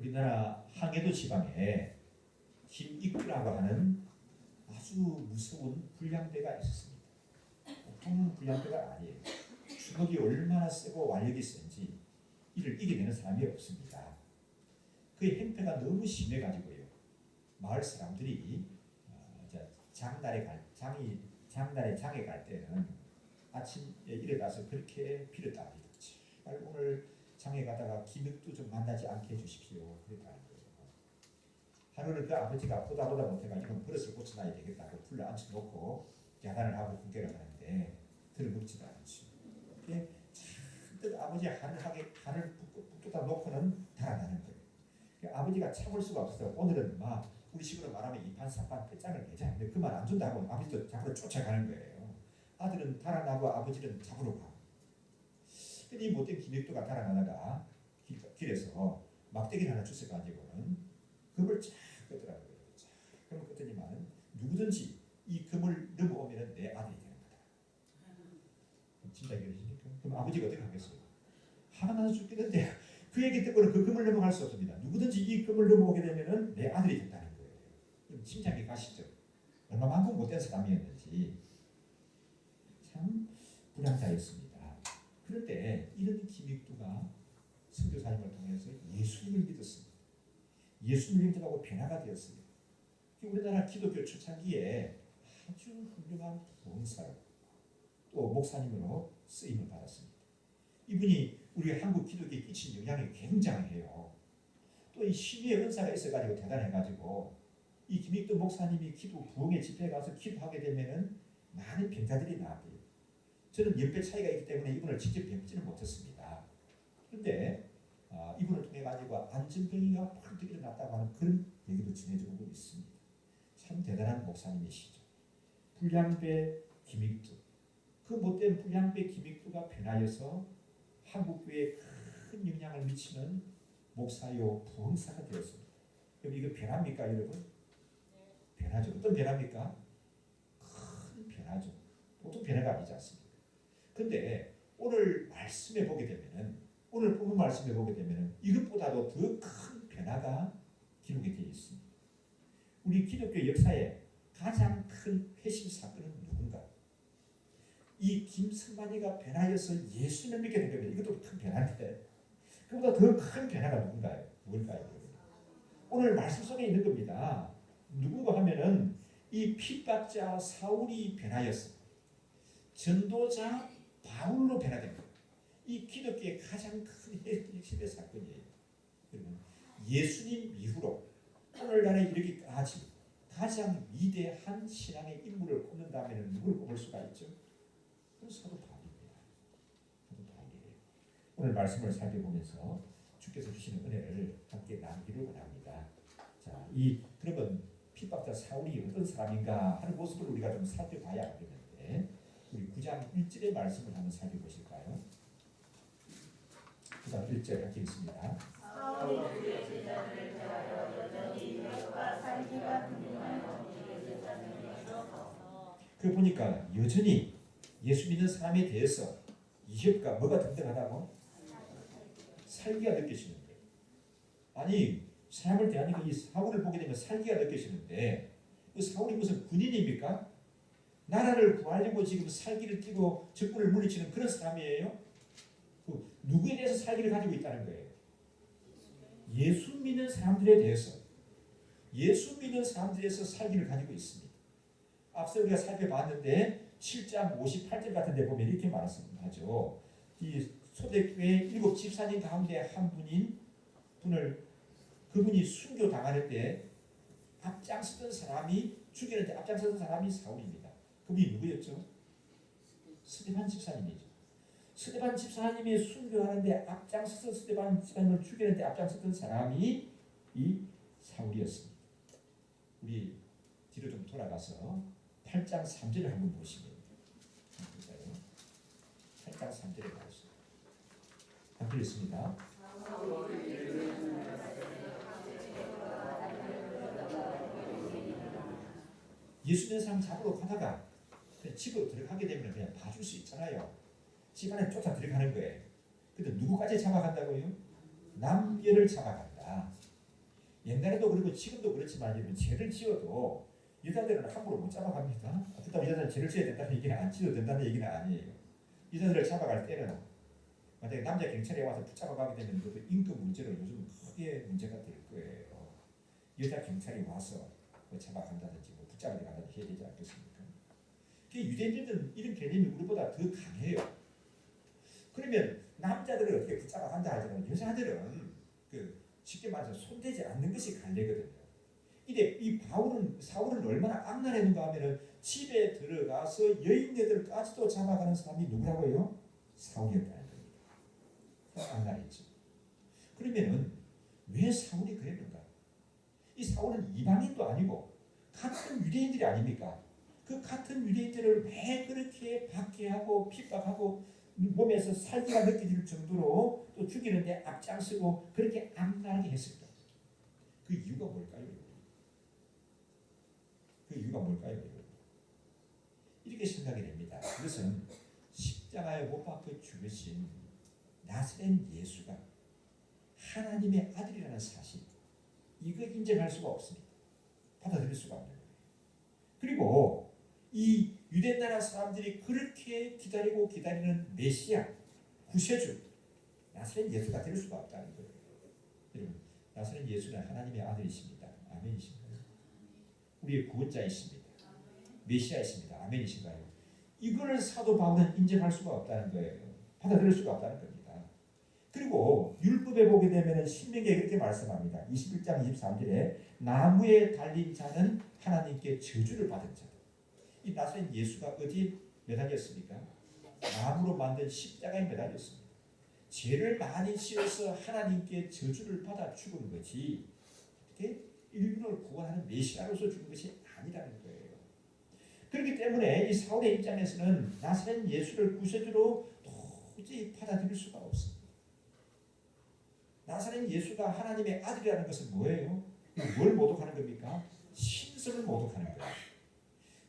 우리나라 항해도 지방에 김익규라고 하는 아주 무서운 불량배가 있었습니다. 보통 불량배가 아니에요. 주먹이 얼마나 세고 완력이 센지 이를 이겨내는 사람이 없습니다. 그의 행패가 너무 심해가지고요. 마을 사람들이 장날에 장에 갈 때는 아침에 일어나서 그렇게 빌었다. 제발 오늘 장에 가다가 김익도 좀 만나지 않게 해주십시오. 그랬다는 거예요. 하루는 그 아버지가 보다 못해가 이건 버릇을 고쳐놔야 되겠다고 풀러 앉혀놓고 야단을 하고 훈계를 하는데 들어먹지도 않죠. 잔뜩 아버지 한을 북돋아 놓고는 달아나는 거예요. 아버지가 참을 수가 없어서 오늘은 막 우리 식으로 말하면 이판삼판 배짱을 내자. 근데 그 말 안 준다고 아버지도 잡으러 쫓아가는 거예요. 아들은 달아나고 아버지는 잡으러 가고. 이 못된 김익도가 달아나다가 길에서 막대기를 하나 주워가지고는 금을 쫙 끄더라고요. 금을 끄더니만 누구든지 이 금을 넘어오면 내 아들이 되는 거다. 진짜 그러십니까? 그럼 아버지가 어떻게 하겠어요? 화가 나서 죽겠는데 그 얘기 때문에 그 금을 넘어갈 수 없습니다. 누구든지 이 금을 넘어오게 되면 내 아들이 된다는 거예요. 그럼 짐작이 가시죠? 얼마만큼 못된 사람이었는지. 참 불량자였습니다. 그런데 이런 김익두가 선교사님을 통해서 예수님을 믿었습니다. 예수님을 믿어가고 변화가 되었습니다. 우리나라 기독교 초창기에 아주 훌륭한 부흥사로 또 목사님으로 쓰임을 받았습니다. 이분이 우리 한국 기독교에 끼친 영향이 굉장해요. 또 이 신유의 은사가 있어가지고 대단해가지고 이 김익두 목사님이 기도 부흥의 집회에 가서 기도하게 되면은 많은 병자들이 나왔대요. 저는 연배 차이가 있기 때문에 이분을 직접 뵙지는 못했습니다. 그런데 이분을 통해 가지고 안전병이가 펄떡 일어났다고 하는 그런 얘기도 전해지고 있습니다. 참 대단한 목사님이시죠. 불량배 김익두. 그 못된 불량배 김익두가 변하여서 한국교회에 큰 영향을 미치는 목사요 부흥사가 되었습니다. 그럼 이거 변합니까 여러분? 변하죠. 어떤 변합니까? 큰 변하죠. 보통 변화가 아니지 않습니까? 그런데 오늘 말씀에 보게 되면은 오늘 본문 말씀에 보게 되면은 이것보다도 더 큰 변화가 기록이 되어 있습니다. 우리 기독교 역사에 가장 큰 회심 사건은 누군가? 이 김승만이가 변하여서 예수님을 믿게 된 겁니다. 이것도 큰 변화인데 그보다 더 큰 변화가 누군가요? 오늘 말씀 속에 있는 겁니다. 누구가 하면은 이 핍박자 사울이 변하였어. 전도자 바울로 변화됩니다. 이 기독교의 가장 큰 핵심의 사건이에요. 그러면 예수님 이후로 오늘날에 이르기까지 가장 위대한 신앙의 인물을 꼽는다면 누구를 꼽을 수가 있죠? 사도 바울입니다. 사도 바울이에요. 오늘 말씀을 살펴보면서 주께서 주시는 은혜를 함께 나누기를 원합니다. 자, 그러면 핍박자 사울이 어떤 사람인가 하는 모습을 우리가 좀 살펴봐야 하겠는데 우리 9장 1절의 말씀을 한번 살펴보실까요? 9장 1절 이렇게 있습니다. 사울이 그의 제자들을 대하여 여전히 율법과 살기가 분명한 원리를 제자들에게서 그 보니까 여전히 예수 믿는 사람에 대해서 이협과 뭐가 등등하다고? 살기가 느껴지는 거예요. 아니 사람을 대하니까 이 사울을 보게 되면 살기가 느껴지는데 그 사울이 무슨 군인입니까? 나라를 구하려고 지금 살기를 띠고 적군을 물리치는 그런 사람이에요. 누구에 대해서 살기를 가지고 있다는 거예요. 예수 믿는 사람들에 대해서 예수 믿는 사람들에서 살기를 가지고 있습니다. 앞서 우리가 살펴봤는데 7장 58절 같은 데 보면 이렇게 말씀하죠. 이 초대교회 7 집사님 가운데 한 그분이 순교당할 때 앞장서던 사람이 죽이는데 앞장서던 사람이 사울입니다. 그분이 누구였죠? 스데반 집사님이죠. 스데반 집사님이 순교하는데 앞장서서 스데반 집사님을 죽이는데 앞장서던 사람이 이 사울이었습니다. 우리 뒤로 좀 돌아가서 8장 3절을 한번 보시면 8장 3절에 말씀 함께 읽습니다. 예수 믿는 사람 잡으러 가다가 그냥 집으로 들어가게 되면 그냥 봐줄 수 있잖아요. 집 안에 쫓아 들어가는 거예요. 근데 누구까지 잡아간다고요? 남녀를 잡아간다. 옛날에도 그리고 지금도 그렇지만 여러분 죄를 지어도 여자들은 함부로 못 잡아갑니다. 그렇다고 여자들은 죄를 지어야 된다는 얘기는 안 지어도 된다는 얘기는 아니에요. 여자들을 잡아갈 때는 만약에 남자 경찰이 와서 붙잡아가게 되면 그것도 임금 문제로 요즘 크게 문제가 될 거예요. 여자 경찰이 와서 뭐 잡아간다든지 뭐 붙잡아 간다든지 해야 되지 않겠습니까? 유대인들은 이런 개념이 우리보다 더 강해요. 그러면 남자들을 어떻게 붙잡아간다 하지만 여자들은 쉽게 말해서 손대지 않는 것이 관례거든요. 이데 이 사울은 얼마나 악랄했는가 하면은 집에 들어가서 여인네들까지도 잡아가는 사람이 누구라고요? 사울이었다는 겁니다. 악랄했죠. 그러면은 왜 사울이 그랬는가? 이 사울은 이방인도 아니고 같은 유대인들이 아닙니까? 그 같은 유대인들을 왜 그렇게 박해하고 핍박하고 몸에서 살기가 느껴질 정도로 또 죽이는데 앞장서고 그렇게 악랄하게 했을까? 그 이유가 뭘까요? 그 이유가 뭘까요? 이렇게 생각이 됩니다. 그것은 십자가에 못 박혀 죽으신 나사렛 예수가 하나님의 아들이라는 사실, 이거 인정할 수가 없습니다. 받아들일 수가 없는 거예요. 그리고 이 유대 나라 사람들이 그렇게 기다리고 기다리는 메시아, 구세주, 나사렛 예수가 될 수가 없다는 거예요. 여러분, 나사렛 예수는 하나님의 아들이십니다. 아멘이신가요? 우리의 구원자이십니다. 메시아이십니다. 아멘이신가요? 이거를 사도 바울은 인정할 수가 없다는 거예요. 받아들일 수가 없다는 겁니다. 그리고 율법에 보게 되면 신명기에 그렇게 말씀합니다. 21장 23절에 나무에 달린 자는 하나님께 저주를 받은 자. 이 나사렛 예수가 어디에 매달렸습니까? 나무로 만든 십자가에 매달렸습니다. 죄를 많이 지어서 하나님께 저주를 받아 죽은 거지 어떻게 인류를 구원하는 메시아로서 죽은 것이 아니라는 거예요. 그렇기 때문에 이 사울의 입장에서는 나사렛 예수를 구세주로 도저히 받아들일 수가 없습니다. 나사렛 예수가 하나님의 아들이라는 것은 뭐예요? 뭘 모독하는 겁니까? 신성을 모독하는 거예요.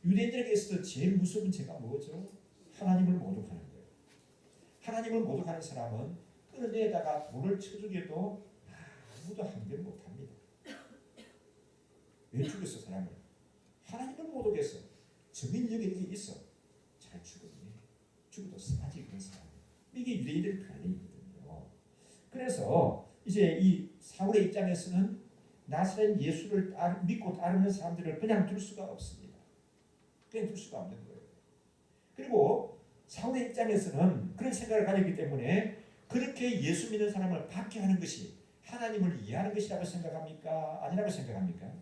유대인들에게 있어서 제일 무서운 죄가 뭐죠? 하나님을 모독하는 거예요. 하나님을 모독하는 사람은 끌어내다가 돌을 쳐주게도 아무도 한결 못합니다. 왜 죽였어 사람을? 하나님을 모독했어. 정인력이 이렇게 있어. 잘 죽었네. 죽어도 싸지 그런 사람. 이게 유대인들의 관례이거든요. 그래서 이제 이 사울의 입장에서는 나사렛 예수를 믿고 따르는 사람들을 그냥 둘 수가 없습니다. 그냥 둘 수가 없는 거예요. 그리고 사울의 입장에서는 그런 생각을 가졌기 때문에 그렇게 예수 믿는 사람을 박해하는 것이 하나님을 이해하는 것이라고 생각합니까? 아니라고 생각합니까?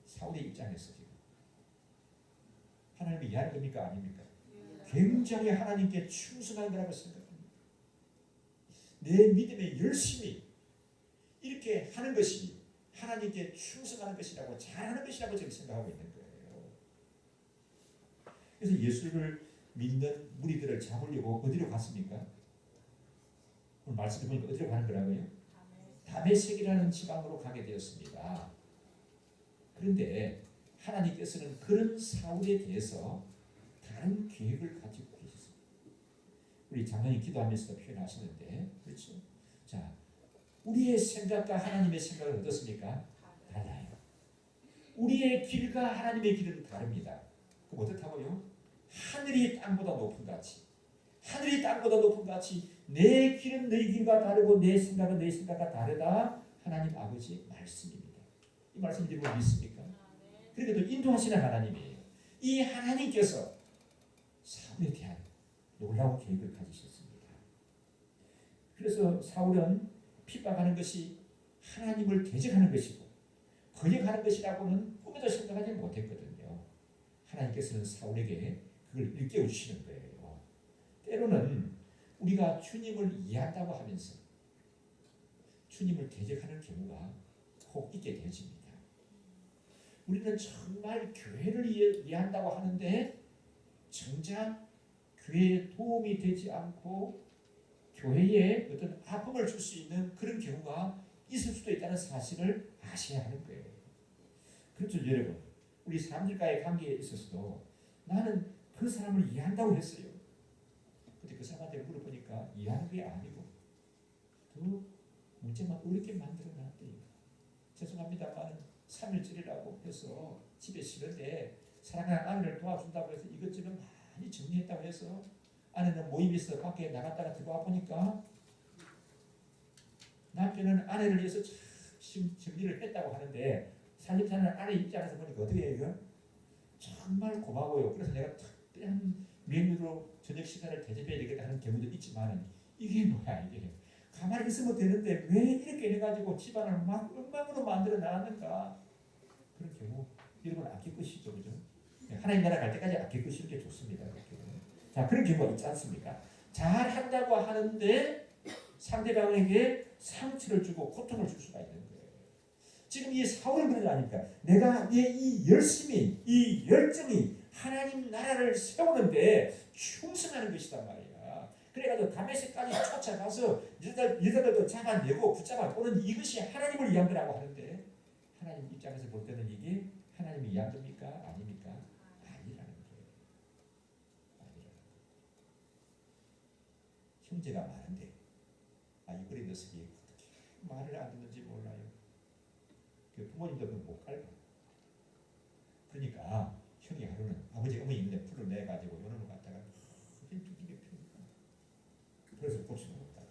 사울의 입장에서 지금 하나님을 이해하는 겁니까? 아닙니까? 굉장히 하나님께 충성한 거라고 생각합니다. 내 믿음에 열심히 이렇게 하는 것이 하나님께 충성하는 것이라고 잘하는 것이라고 지금 생각하고 있는 거예요. 그래서 예수를 믿는 무리들을 잡으려고 어디로 갔습니까? 오늘 말씀을 보니까 어디로 가는 거라고요? 다메섹이라는 지방으로 가게 되었습니다. 그런데 하나님께서는 그런 사울에 대해서 다른 계획을 가지고 계셨습니다. 우리 장로님 기도하면서도 표현하시는데 그렇죠? 자, 우리의 생각과 하나님의 생각은 어떻습니까? 달라요. 우리의 길과 하나님의 길은 다릅니다. 그럼 어떻다고요? 하늘이 땅보다 높은 같이, 하늘이 땅보다 높은 같이 내 길은 너희 길과 다르고 내 생각은 너희 생각과 다르다. 하나님 아버지 말씀입니다. 이 말씀 여러분 믿습니까? 그러니까 또 인도하시는 하나님이에요. 이 하나님께서 사울에 대한 놀라운 계획을 가지셨습니다. 그래서 사울은 핍박하는 것이 하나님을 대적하는 것이고 거역하는 것이라고는 꿈에도 생각하지 못했거든요. 하나님께서는 사울에게 그걸 일깨워 주시는 거예요. 때로는 우리가 주님을 이해한다고 하면서 주님을 대적하는 경우가 꼭 있게 되어집니다. 우리는 정말 교회를 이해한다고 하는데 정작 교회에 도움이 되지 않고 교회에 어떤 아픔을 줄 수 있는 그런 경우가 있을 수도 있다는 사실을 아셔야 하는 거예요. 그렇죠 여러분. 우리 사람들과의 관계에 있어서도 나는 그 사람을 이해한다고 했어요. 근데 그 사람한테 물어보니까 이해하는 게 아니고 더 문제만 어렵게 만들어놨대요. 죄송합니다만 3일절이라고 해서 집에 쉬는데 사랑하는 아내를 도와준다고 해서 이것저것 많이 정리했다고 해서 아내는 모임이 있어 밖에 나갔다가 들어와 보니까 남편은 아내를 위해서 참 정리를 했다고 하는데 살림사는 아내 입장에서 보니까 어떻게 해요? 이거? 정말 고마워요. 그래서 내가 특별한 메뉴로 저녁 시간을 대접해야 되겠다 하는 경우도 있지만 이게 뭐야 이게. 가만히 있으면 되는데 왜 이렇게 해가지고 집안을 막 엉망으로 만들어 놨는가. 그런 경우 여러분 아낄 것이죠. 그죠? 하나님 나라 갈 때까지 아낄 것이 이렇게 좋습니다. 자, 그런 경우가 있지 않습니까? 잘한다고 하는데 상대방에게 상처를 주고 고통을 줄 수가 있는 거예요. 지금 이 사울은 그러지 않습니까? 내가 이 열심이, 이 열정이 하나님 나라를 세우는데 충성하는 것이단 말이야. 그래가지고 다메섹까지 쫓아가서 여자들도 잡아내고 붙잡아 오는 이것이 하나님을 위한 거라고 하는데 하나님 입장에서 볼 때는 이게 하나님이 위한 겁니까? 아닙니까? 아니라는 거예요. 아니라는 거예요. 형제가 많은데 이 어린 녀석이 어떻게 말을 안 듣는지 몰라요. 그 부모님도 못 갈고. 그러니까 형이 하루는 아버지 어머니 있는데 풀을 내가지고 요놈을 갖다가 두들겨 패니까 그래서 볼 수가 없다.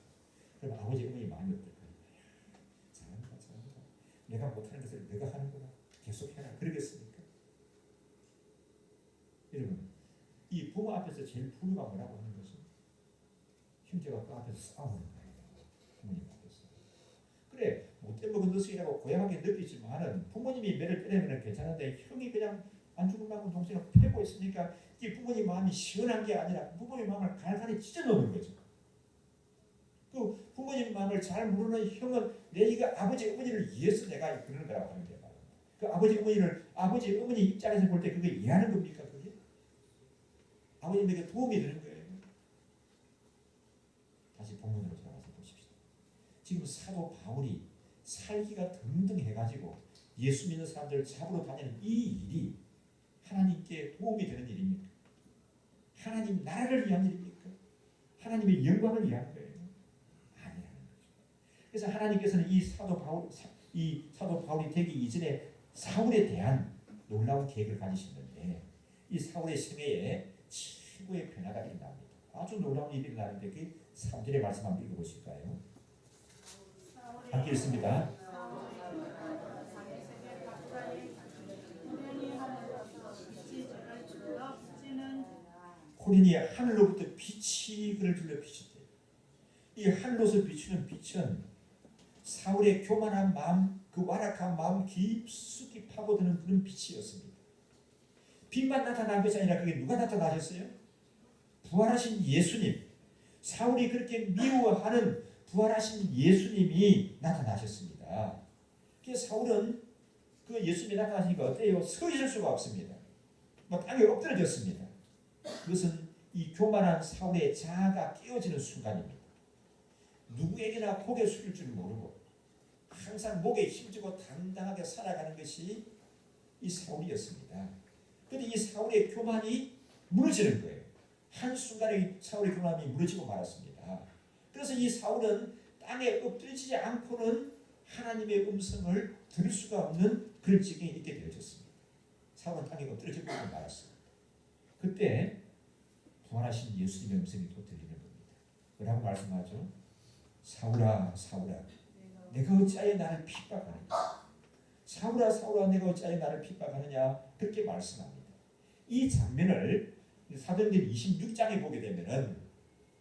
그럼 아버지 어머니 마음이 어떨까요? 잘한다. 내가 못하는 것을 내가 하는구나. 계속해라. 그러겠습니까? 여러분 이 부모 앞에서 제일 불효가 뭐라고 하는 것은 형제가 그 앞에서 싸우는 거예요. 부모님 앞에서. 그래 못돼 먹은 녀석이라고 고약하게 느끼지만은 부모님이 매를 때리면 괜찮은데 형이 그냥 안 죽으려고 동생을 패고 있으니까 이 부모님 마음이 시원한 게 아니라 부모님 마음을 갈갈이 찢어놓는 거죠. 그 부모님 마음을 잘 모르는 형은 내가 아버지 어머니를 위해서 내가 그러는 거라고 하는 거예요. 그 아버지 어머니 입장에서 볼 때 그게 이해하는 겁니까? 그게 아버님에게 도움이 되는 거예요. 다시 본문으로 돌아가서 보십시오. 지금 사도 바울이 살기가 등등해가지고 예수 믿는 사람들을 잡으러 다니는 이 일이 하나님께 도움이 되는 일입니까? 하나님 나라를 위한 일입니까? 하나님의 영광을 위한 거예요? 아니라는 거죠. 그래서 하나님께서는 이 사도 바울이 되기 이전에 사울에 대한 놀라운 계획을 가지셨는데 이 사울의 생애에 최고의 변화가 일어납니다. 아주 놀라운 일이 일어나는데 그 3절의 말씀 한번 읽어보실까요? 함께 읽습니다. 호련히 하늘로부터 빛이 그를 둘러 비추되 이 하늘로서 비추는 빛은 사울의 교만한 마음, 그 완악한 마음 깊숙이 파고드는 그런 빛이었습니다. 빛만 나타난 것이 아니라 그게 누가 나타나셨어요? 부활하신 예수님. 사울이 그렇게 미워하는 부활하신 예수님이 나타나셨습니다. 그래서 사울은 그 예수님이 나타나시니까 어때요? 서 있을 수가 없습니다. 땅에 엎드려졌습니다. 그것은 이 교만한 사울의 자아가 깨어지는 순간입니다. 누구에게나 고개 숙일 줄 모르고 항상 목에 힘주고 당당하게 살아가는 것이 이 사울이었습니다. 그런데 이 사울의 교만이 무너지는 거예요. 한순간에 사울의 교만이 무너지고 말았습니다. 그래서 이 사울은 땅에 엎드리지 않고는 하나님의 음성을 들을 수가 없는 그런 지경에 있게 되어졌습니다. 사울은 땅에 엎드려지고 말았습니다. 그때 부활하신 예수님의 음성이 또 들리는 겁니다. 뭐라고 말씀하죠? 사울아 사울아 내가 어찌하여 나를 핍박하느냐. 사울아 사울아 내가 어찌하여 나를 핍박하느냐. 그렇게 말씀합니다. 이 장면을 사도행전 26장에 보게 되면은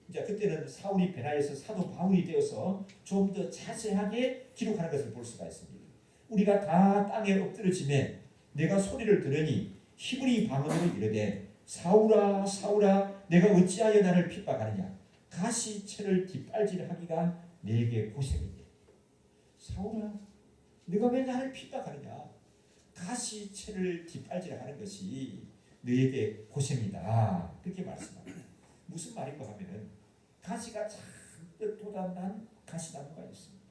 이제 그때는 사울이 변화해서 사도 바울이 되어서 좀 더 자세하게 기록하는 것을 볼 수가 있습니다. 우리가 다 땅에 엎드려지매 내가 소리를 들으니 히브리 방언으로 이르되 사울아 사울아 내가 어찌하여 나를 핍박하느냐. 가시채를 뒷발질하기가 내게 고생이니. 사울아 네가 왜 나를 핍박하느냐. 가시채를 뒷발질하는 것이 너에게 고생이다. 그렇게 말씀합니다. 무슨 말인가 하면은 가시가 잔뜩 돋아난 가시나무가 있습니다.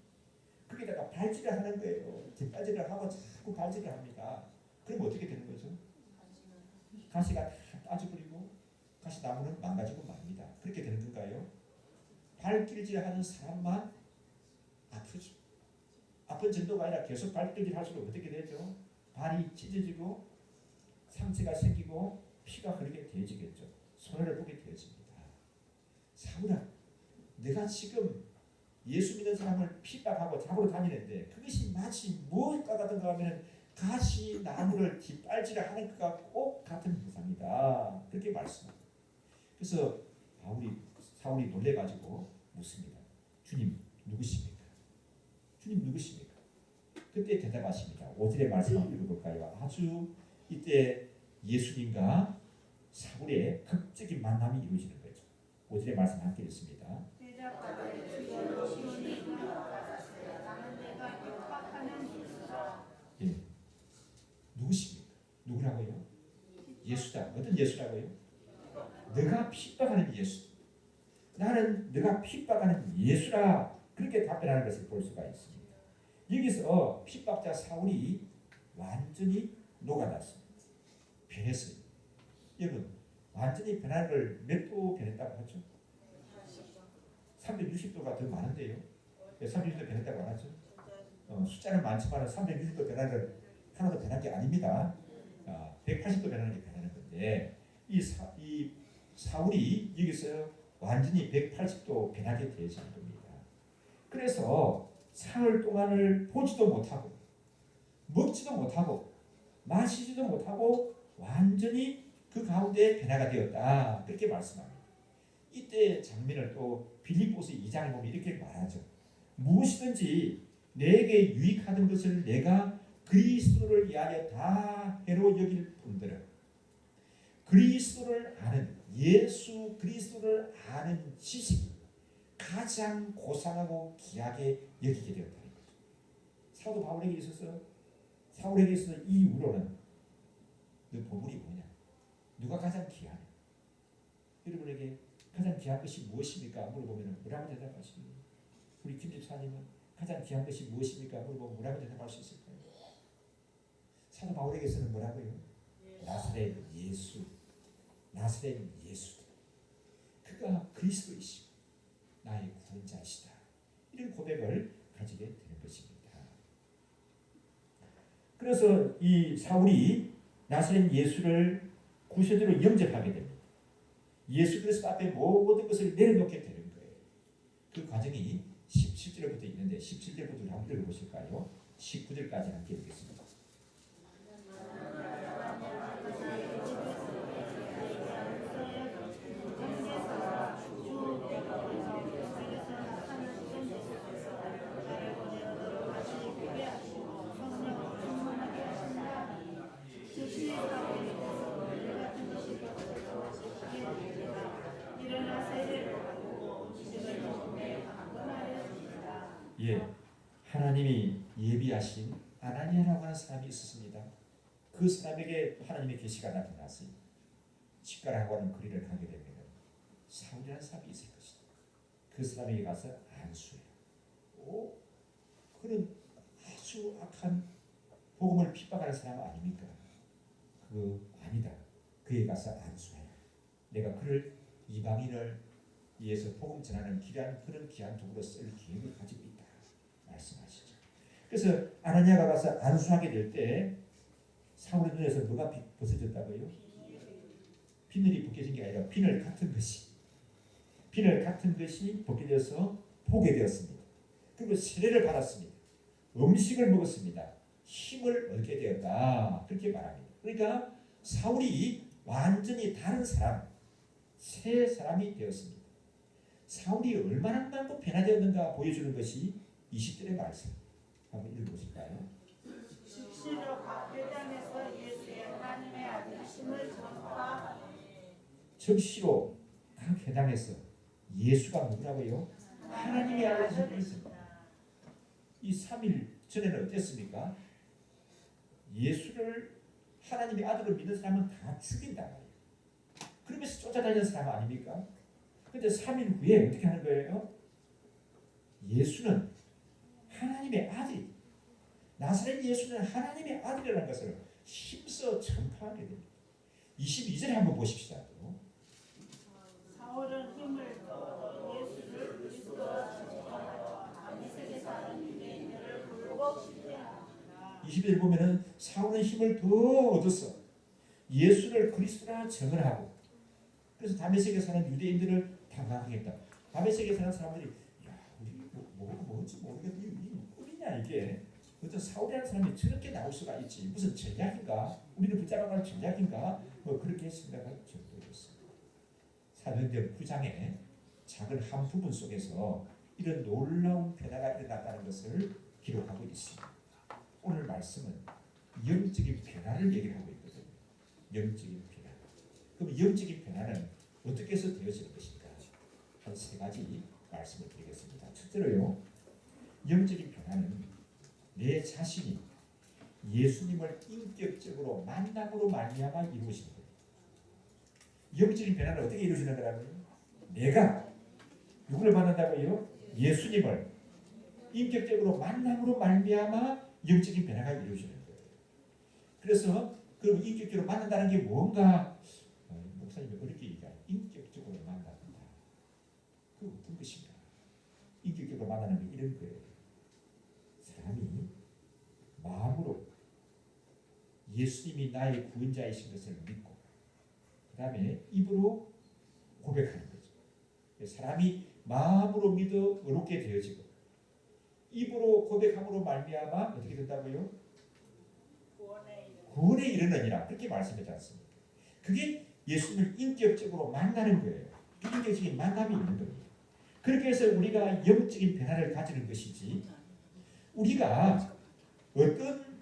거기다가 발질을 하는 거예요. 뒷발질을 하고 자꾸 발질을 합니다. 그럼 어떻게 되는 거죠? 가시가 다 빠져버리고 가시나무는 망가지고 맙니다. 그렇게 되는 건가요? 발길질하는 사람만 아프죠. 아픈 정도가 아니라 계속 발길질 할수록 어떻게 되죠? 발이 찢어지고 상처가 생기고 피가 흐르게 되어지겠죠. 손해를 보게 되어집니다. 사울아, 내가 지금 예수 믿는 사람을 핍박하고 잡으러 다니는데 그것이 마치 무엇과 같은가 하면 가시 나무를 뒷발질을 하는 것과 꼭 같은 형상이다. 그렇게 말씀합니다. 그래서 사울이 놀래가지고 묻습니다. 주님 누구십니까? 주님 누구십니까? 그때 대답하십니다. 5절의 말씀 한번 읽어볼까요? 아주 이때 예수님과 사울의 극적인 만남이 이루어지는 거죠. 5절의 말씀 함께 읽습니다. 예. 누구십니까? 누구라고요? 예수다. 어떤 예수라고요? 너가 핍박하는 예수. 나는 너가 핍박하는 예수라. 그렇게 답변하는 것을 볼 수가 있습니다. 여기서 핍박자 사울이 완전히 녹아났습니다. 변했어요. 여러분, 완전히 변한 걸 몇 도 변했다고 하죠? 360도가 더 많은데요. 360도 변했다고 하죠? 숫자는 많지만 360도 변한 걸 하나도 변한 게 아닙니다. 180도 변하는 게 변하는 건데 이 사울이 여기서 완전히 180도 변하게 되어지는 겁니다. 그래서 사흘 동안을 보지도 못하고 먹지도 못하고 마시지도 못하고 완전히 그 가운데 변화가 되었다. 그렇게 말씀합니다. 이때 장면을 또 빌립보서 2장을 보면 이렇게 말하죠. 무엇이든지 내게 유익하던 것을 내가 그리스도를 위하여 다 해로 여길 뿐더러 그리스도를 아는 예수 그리스도를 아는 지식이 가장 고상하고 귀하게 여기게 되었다는 거죠. 사도 바울에게 있어서 이 이후로는 너 보물이 뭐냐? 누가 가장 귀하냐? 여러분에게 가장 귀한 것이 무엇입니까? 물어보면 뭐라고 대답하십니까? 우리 김 집사님은 가장 귀한 것이 무엇입니까? 물어보면 뭐라고 대답할 수 있을까요? 사도 바울에게서는 뭐라고요? 나사렛 예수. 그가 그리스도이시고 나의 구원자이시다. 이런 고백을 가지게 되는 것입니다. 그래서 이 사울이 나사렛 예수를 구세주로 영접하게 됩니다. 예수 그리스도 앞에 모든 것을 내려놓게 되는 거예요. 그 과정이 17절부터 있는데 17절부터 한번 읽어보실까요? 19절까지 함께 읽겠습니다. 하나님이 예비하신 아나니아라고 하는 사람이 있었습니다. 그 사람에게 하나님의 계시가 나타났어요. 집가라고 하는 거리를 가게 되면 사울이라는 사람이 있을 것이다. 그 사람에게 가서 안수해라. 그는 아주 악한 복음을 핍박하는 사람 아닙니까? 그거 아니다. 그에 가서 안수해라. 내가 그를 이방인을 위해서 복음 전하는 그런 귀한 도구로 쓸 계획을 가지고 있다. 말씀하시죠. 그래서 아나니아가 가서 안수하게 될 때 사울의 눈에서 뭐가 벗어졌다고요? 비늘이 벗겨진 게 아니라 비늘 같은 것이 벗겨져서 보게 되었습니다. 그리고 세례를 받았습니다. 음식을 먹었습니다. 힘을 얻게 되었다. 그렇게 말합니다. 그러니까 사울이 완전히 다른 사람, 새 사람이 되었습니다. 사울이 얼마나 많고 변화되었는가 보여주는 것이 20절의 말씀. 한번 읽어보실까요? 실로 각 회당에서 예수의 하나님의 아들이심을 전파하니. 즉시로 각 회당에서 예수가 누구라고요? 하나님의 아들이십니다. 이 3일 전에는 어땠습니까? 예수를 하나님의 아들로 믿는 사람은 다 죽인다 말이에요. 그러면서 쫓아다니는 사람 아닙니까? 그런데 3일 후에 어떻게 하는 거예요? 예수는 하나님의 아들, 나사렛 예수는 하나님의 아들이라는 것을 힘써 전파하게 됩니다. 22절에 한번 보십시다. 사울은 힘을 얻어 예수를 그리스도라 전파하여 다메섹에 사는 유대인들을 부르고 20절 보면은 사울은 힘을 더 얻었어. 예수를 그리스도라 증언하고. 그래서 다메섹에 사는 유대인들을 당황하겠다. 다메섹에 사는 사람들이 야 우리 뭔지 모르겠는데 이 꿈이냐 이게. 어떤 사울이라는 사람이 저렇게 나올 수가 있지. 무슨 전략인가? 우리를 붙잡아갈 전략인가? 뭐 그렇게 생각할 정도였습니다. 사도행전 9장에 작은 한 부분 속에서 이런 놀라운 변화가 일어났다는 것을 기록하고 있습니다. 오늘 말씀은 영적인 변화를 얘기하고 있거든요. 영적인 변화. 그럼 영적인 변화는 어떻게 해서 되어지는 것인가? 한 세 가지 말씀을 드리겠습니다. 첫째로요. 영적인 변화는 내 자신이 예수님을 인격적으로 만남으로 말미암아 이루어지는 거예요. 영적인 변화는 어떻게 이루어지는 거라고요? 내가 누구를 만난다고요? 예수님을 인격적으로 만남으로 말미암아 영적인 변화가 이루어지는 거예요. 그래서 그럼 인격적으로 만난다는 게 뭔가? 목사님이 어렵게 얘기하는 인격적으로 만난다. 그 어떤 것인가? 인격적으로 만나는 게 이런 거예요. 사람이 마음으로 예수님이 나의 구원자이신 것을 믿고 그 다음에 입으로 고백하는 거죠. 사람이 마음으로 믿어 의롭게 되어지고 입으로 고백함으로 말미암아 어떻게 된다고요? 구원에 이르느니라 그렇게 말씀하지 않습니까? 그게 예수님을 인격적으로 만나는 거예요. 인격적인 만남이 있는 겁니다. 그렇게 해서 우리가 영적인 변화를 가지는 것이지 우리가 어떤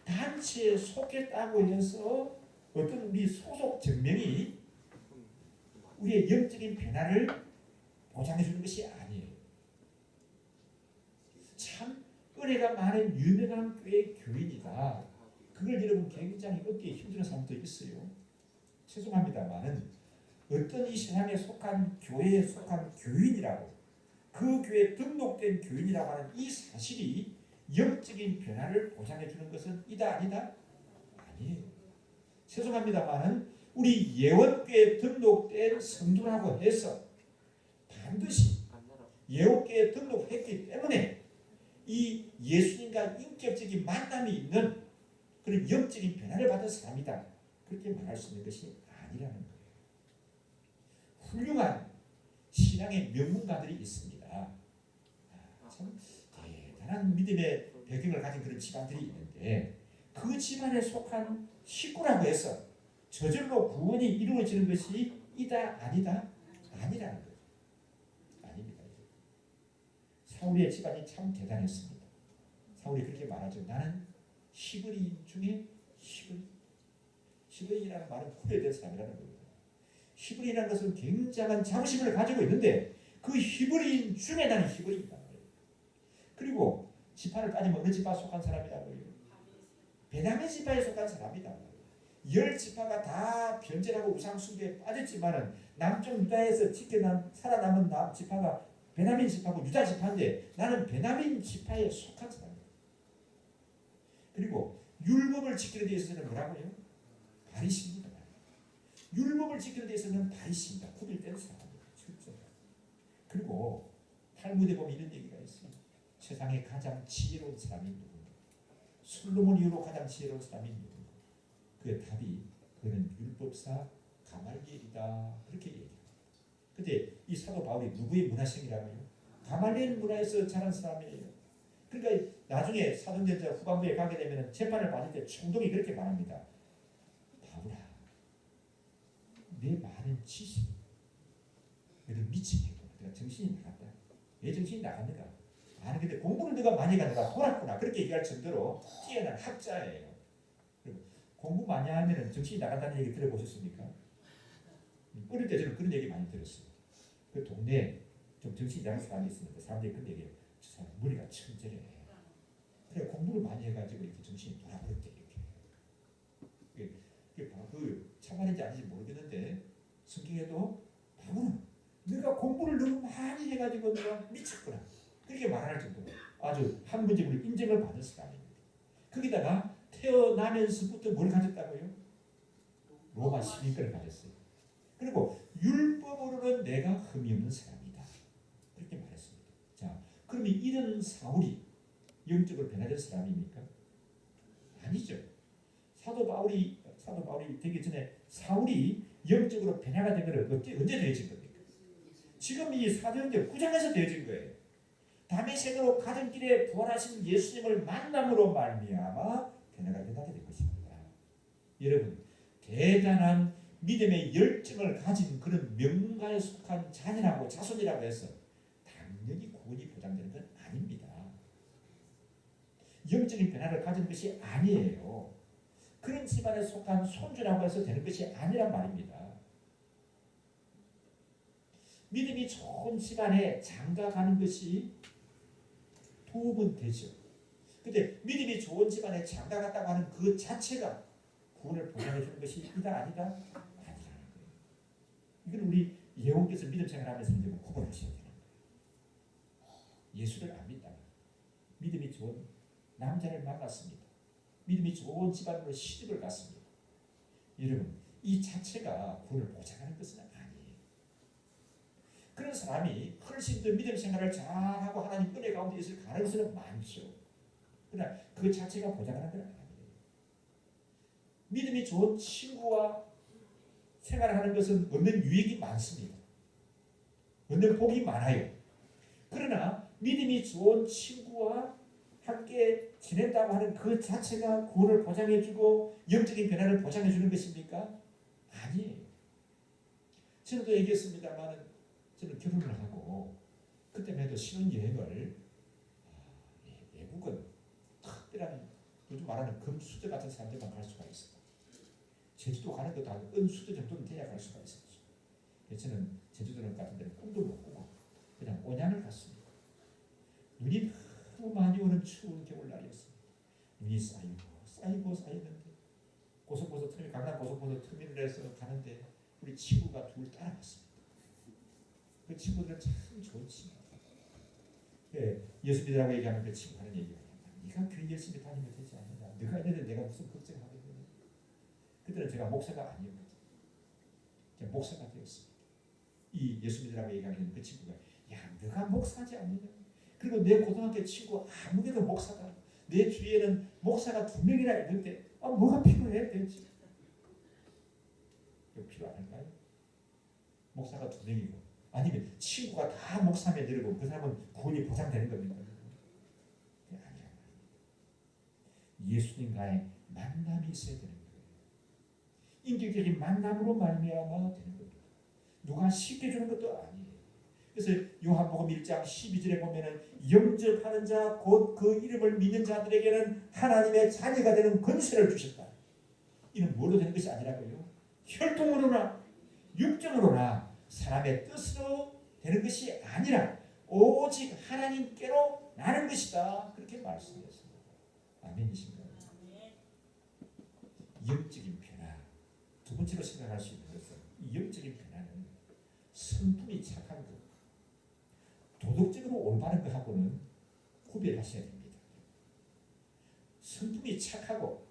단체에 속했다고 해서 어떤 우리 소속 증명이 우리의 영적인 변화를 보장해 주는 것이 아니에요. 참 은혜가 많은 유명한 교회 교인이다. 그걸 여러분 굉장히 얻기 힘든 사람도 있어요. 죄송합니다만은 어떤 이 세상에 속한 교회에 속한 교인이라고 그 교회에 등록된 교인이라고 하는 이 사실이 영적인 변화를 보장해 주는 것은 이다 아니다? 아니에요. 죄송합니다만은 우리 예원교회에 등록된 성도라고 해서 반드시 예원교회에 등록했기 때문에 이 예수님과 인격적인 만남이 있는 그런 영적인 변화를 받은 사람이다. 그렇게 말할 수 있는 것이 아니라는 거예요. 훌륭한 신앙의 명문가들이 있습니다. 참 대단한 믿음의 배경을 가진 그런 집안들이 있는데 그 집안에 속한 식구라고 해서 저절로 구원이 이루어지는 것이 이다 아니다? 아니라는 거예요. 아닙니다. 사울의 집안이 참 대단했습니다. 사울이 그렇게 말하죠. 나는 히브리인 중에 히브리인이라는 말은 후레된 사람이라는 겁니다. 히브리인이라는 것은 굉장한 자부심을 가지고 있는데 그 히브리인 중에 나는 히브리인이다. 그리고 지파를 따지면 어느 지파에 속한 사람이라고요? 베냐민 지파에 속한 사람이다. 10지파가 다 변절하고 우상 숭배에 빠졌지만은 남쪽 유다에서 살아남은 지파가 베냐민 지파고 유다 지파인데 나는 베냐민 지파에 속한 사람이다. 그리고 율법을 지키는 데 있어서는 뭐라고요? 바리새인입니다. 율법을 지키는 데 있어서는 바리새인이다. 구별된 사람입니다. 그리고 탈무드에 보면 이런 얘기가 있어요. 세상에 가장 지혜로운 사람이 누군가? 솔로몬 이후로 가장 지혜로운 사람이 누군가? 그 답이 그는 율법사 가말리엘이다. 그렇게 얘기합니다. 근데 이 사도 바울이 누구의 문화생이라고요? 가말리엘 문화에서 자란 사람이에요. 그러니까 나중에 사도행전 후반부에 가게 되면 재판을 받을 때 총독이 그렇게 말합니다. 바울아, 내 많은 지식, 너는 미치겠구나. 내가 정신이 나갔다. 왜 정신이 나갔는가? 아니 근데 공부를 내가 많이 가다가 돌았구나. 그렇게 얘기할 정도로 뛰어난 학자예요. 그리고 공부 많이 하면 정신이 나간다는 얘기 들어보셨습니까? 어릴 때 저는 그런 얘기 많이 들었어요. 그 동네에 좀 정신이 나간 사람이 있었는데 사람들이 그런 얘기해요. 저 사람 머리가 천재래. 그래 공부를 많이 해가지고 이렇게 정신이 돌아버렸대 이렇게. 그게 바로 그 참말인지 아닌지 모르겠는데 성경에도 바울은 내가 공부를 너무 많이 해가지고 내가 미쳤구나. 그렇게 말할 정도로 아주 학문적으로 인정을 받은 사람입니다. 거기다가 태어나면서부터 뭘 가졌다고요? 로마 시민권을 가졌어요. 그리고 율법으로는 내가 흠이 없는 사람이다. 그렇게 말했습니다. 자, 그러면 이런 사울이 영적으로 변화된 사람입니까? 아니죠. 사도 바울이 되기 전에 사울이 영적으로 변화가 된 것은 언제 되어진 겁니까? 지금 이 사도행전 9장에서 되어진 거예요. 다메섹으로 가던 길에 부활하신 예수님을 만남으로 말미암아 변화가 일어나게 된 것입니다. 여러분, 대단한 믿음의 열정을 가진 그런 명가에 속한 자녀라고 자손이라고 해서 당연히 구원이 보장되는 건 아닙니다. 영적인 변화를 가진 것이 아니에요. 그런 집안에 속한 손주라고 해서 되는 것이 아니란 말입니다. 믿음이 좋은 집안에 장가가는 것이 도움은 되죠. 근데 믿음이 좋은 집안에 장가갔다고 하는 그 자체가 구원을 보장해 주는 것이 있다 아니다? 아니라는 거예요. 이건 우리 예원께서 믿음 생활하면서 이제 구분하셔야 되는 거예요. 예수를 압니다. 믿음이 좋은 남자를 만났습니다. 믿음이 좋은 집안으로 시집을 갔습니다. 여러분, 이 자체가 구원을 보장하는 것은 아니에요. 그런 사람이 훨씬 더 믿음 생활을 잘하고 하나님 은혜 가운데 있을 가능성은 많죠. 그러나 그 자체가 보장하는 건 아니에요. 믿음이 좋은 친구와 생활하는 것은 얻는 유익이 많습니다. 얻는 복이 많아요. 그러나 믿음이 좋은 친구와 함께 지낸다고 하는 그 자체가 구원을 보장해주고 영적인 변화를 보장해주는 것입니까? 아니에요. 저는 또 얘기했습니다만 저는 결혼을 하고 그때만 해도 신혼여행을 외국은 특별한 요즘 말하는 금수저 같은 사람들만 갈 수가 있어요. 제주도 가는 것도 한 은수저 정도는 돼야 갈 수가 있었죠. 그래서 저는 제주도 같은 데는 꿈도 못 꾸고 그냥 온양을 갔습니다. 눈이 너무 많이 오는 추운 겨울날이었습니다. 눈이 쌓이는데 강남 고속버스 터미널에서 가는데 우리 친구가 둘 따라갔습니다. 그 친구들은 참 좋은 친구. 예수 믿으라고 얘기하는 그 친구 하는 얘기가 네가 교회 열심히 다니면 되지 않느냐. 네가 있는데 내가 무슨 걱정하겠느냐. 그때는 제가 목사가 아니었거든요. 제가 목사가 되었습니다. 이 예수 믿으라고 얘기하는 그 친구가 야 네가 목사지 않느냐. 그리고 내 고등학교 친구 아무래도 목사다. 내 주위에는 목사가 2명이나 있는데 뭐가 필요해 대체. 이거 필요 아닐까요? 목사가 2명이고 아니면 친구가 다 목사면 되고 그 사람은 구원이 보장되는 겁니까? 아니야. 예수님과의 만남이 있어야 되는 거예요. 인격적인 만남으로 말미암아 되는 겁니다. 누가 쉽게 주는 것도 아니에요. 그래서 요한복음 1장 12절에 보면은 영접하는 자 곧 그 이름을 믿는 자들에게는 하나님의 자녀가 되는 권세를 주셨다. 이는 뭘로 되는 것이 아니라고요. 혈통으로나 육정으로나 사람의 뜻으로 되는 것이 아니라 오직 하나님께로 나는 것이다. 그렇게 말씀했습니다. 아멘이신가요? 영적인 변화. 두 번째로 생각할 수 있는 것은 이 영적인 변화는 성품이 착한 것, 도덕적으로 올바른 것하고는 구별하셔야 됩니다. 성품이 착하고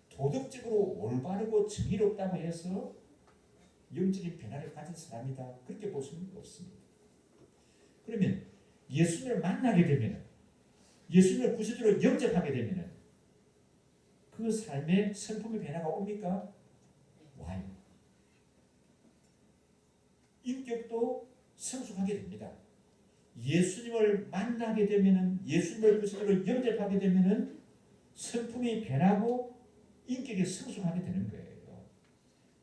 도덕적으로 올바르고 정의롭다고 해서 영적인 변화를 가진 사람이다. 그렇게 볼 수는 없습니다. 그러면 예수님을 만나게 되면 예수님을 구세주로 영접하게 되면 그 삶의 성품의 변화가 옵니까? 와요. 인격도 성숙하게 됩니다. 예수님을 만나게 되면 예수님을 구세주로 영접하게 되면 성품이 변하고 인격이 성숙하게 되는 거예요.